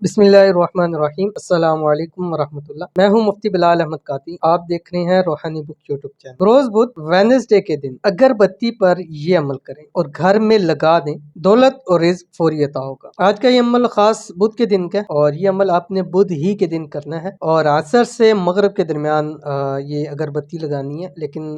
بسم اللہ الرحمن الرحیم۔ السلام علیکم ورحمۃ اللہ۔ میں ہوں مفتی بلال احمد قادری، آپ دیکھ رہے ہیں روحانی بک یوٹیوب چینل۔ بروز بدھ وینسڈے کے دن اگر بتی پر یہ عمل کریں اور گھر میں لگا دیں، دولت اور رزق فوری عطا ہوگا۔ آج کا یہ عمل خاص بدھ کے دن کا ہے اور یہ عمل آپ نے بدھ ہی کے دن کرنا ہے، اور عصر سے مغرب کے درمیان یہ اگربتی لگانی ہے، لیکن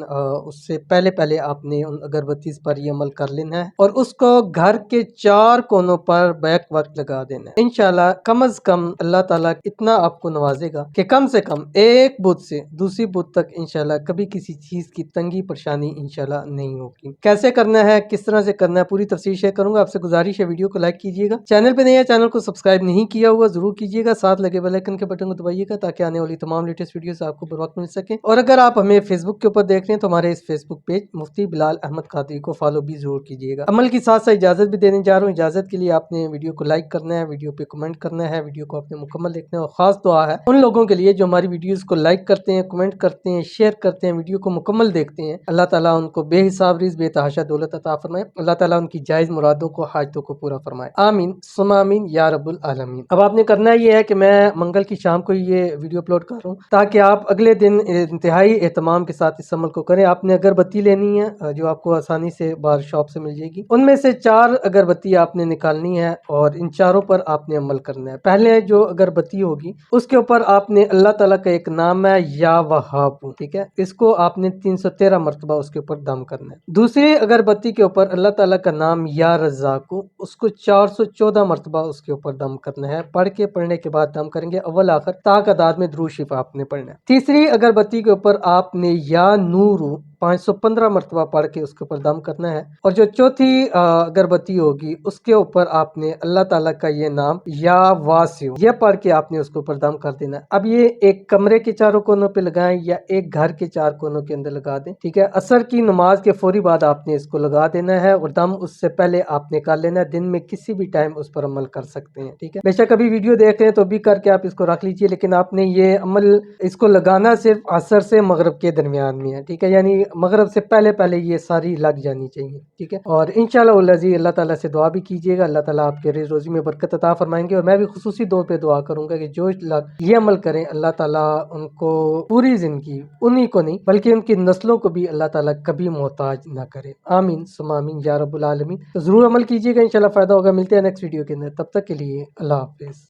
اس سے پہلے آپ نے ان اگربتیز پر یہ عمل کر لینا ہے اور اس کو گھر کے 4 کونوں پر بیک وقت لگا دینا ہے۔ انشاءاللہ کم از کم اللہ تعالیٰ اتنا آپ کو نوازے گا کہ کم سے کم ایک بدھ سے دوسری بدھ تک انشاءاللہ کبھی کسی چیز کی تنگی پریشانی انشاءاللہ نہیں ہوگی۔ کیسے کرنا ہے، کس طرح سے کرنا ہے، پوری تفصیل شیئر کروں گا۔ آپ سے گزارش ہے ویڈیو کو لائک کیجیے گا، چینل پہ نہیں ہے چینل کو سبسکرائب نہیں کیا ہوا ضرور کیجیے گا، ساتھ لگے بیل آئیکن کے بٹن کو دبائیے گا تاکہ آنے والی تمام لیٹسٹ ویڈیوز آپ کو بر وقت مل سکیں۔ اور اگر آپ ہمیں فیس بک کے اوپر دیکھ رہے ہیں تو ہمارے اس فیس بک پیج مفتی بلال احمد قادری کو فالو بھی ضرور کیجیے گا۔ عمل کی ساتھ ساتھ اجازت بھی دینے جا رہا ہوں۔ اجازت کے لیے آپ نے ویڈیو کو لائک کرنا ہے، ویڈیو پہ کمنٹ کرنا ہے، ویڈیو کو آپ نے مکمل دیکھنا ہے، اور خاص دعا ہے ان لوگوں کے لیے جو ہماری ویڈیوز کو لائک کرتے ہیں، کمنٹ کرتے ہیں، شیئر کرتے ہیں، ویڈیو کو مکمل دیکھتے ہیں۔ اللہ تعالیٰ ان کو بے حساب رزق، بے تحاشا دولت عطا فرمائے۔ اللہ تعالیٰ ان کی جائز مرادوں کو، حاجتوں کو پورا فرمائے، آمین ثم آمین یا رب العالمین۔ اب آپ نے کرنا یہ ہے کہ میں منگل کی شام کو یہ ویڈیو اپلوڈ کر رہا ہوں تاکہ آپ اگلے دن انتہائی اہتمام کے ساتھ اس عمل کو کریں۔ آپ نے اگربتی لینی ہے جو آپ کو آسانی سے باہر شاپ سے مل جائے گی، ان میں سے 4 اگربتی آپ نے نکالنی ہے اور ان چاروں پر آپ نے عمل کرنا ہے۔ پہلے جو اگربتی ہوگی اس کے اوپر آپ نے اللہ تعالیٰ کا ایک نام ہے یا وہاب، ٹھیک ہے، اس کو آپ نے 313 مرتبہ اس کے اوپر دم کرنا ہے۔ دوسری اگربتی کے اوپر اللہ تعالیٰ کا نام یا رزاق، اس کو 414 مرتبہ اس کے اوپر دم کرنا ہے۔ پڑھنے کے بعد دم کریں گے، اول آخر تاک عداد میں درود شریف آپ نے پڑھنا ہے۔ تیسری اگربتی کے اوپر آپ نے یا نور 515 مرتبہ پڑھ کے اس کے اوپر دم کرنا ہے، اور جو چوتھی اگربتی ہوگی اس کے اوپر آپ نے اللہ تعالیٰ کا یہ نام یا واسع یہ پڑھ کے آپ نے اس کے اوپر دم کر دینا ہے۔ اب یہ ایک کمرے کے 4 کونوں پہ لگائیں یا ایک گھر کے 4 کونوں کے اندر لگا دیں، ٹھیک ہے۔ عصر کی نماز کے فوری بعد آپ نے اس کو لگا دینا ہے اور دم اس سے پہلے آپ نے کر لینا ہے۔ دن میں کسی بھی ٹائم اس پر عمل کر سکتے ہیں، ٹھیک ہے۔ بے شک ابھی ویڈیو دیکھ رہے ہیں تو بھی کر کے آپ اس کو رکھ لیجئے، لیکن آپ نے یہ عمل اس کو لگانا صرف عصر سے مغرب کے درمیان میں ہے، ٹھیک ہے، یعنی مغرب سے پہلے یہ ساری لگ جانی چاہیے، ٹھیک ہے۔ اور انشاءاللہ والعزیز اللہ تعالیٰ سے دعا بھی کیجیے گا، اللہ تعالیٰ آپ کے رزق روزی میں برکت عطا فرمائیں گے، اور میں بھی خصوصی طور پہ دعا کروں گا کہ جو لوگ یہ عمل کریں اللہ تعالیٰ ان کو پوری زندگی، انہی کو نہیں بلکہ ان کی نسلوں کو بھی اللہ تعالیٰ کبھی محتاج نہ کرے، آمین ثم آمین یا رب العالمین۔ تو ضرور عمل کیجیے گا، انشاءاللہ فائدہ ہوگا۔ ملتے ہیں نیکسٹ ویڈیو کے اندر، تب تک کے لیے اللہ حافظ۔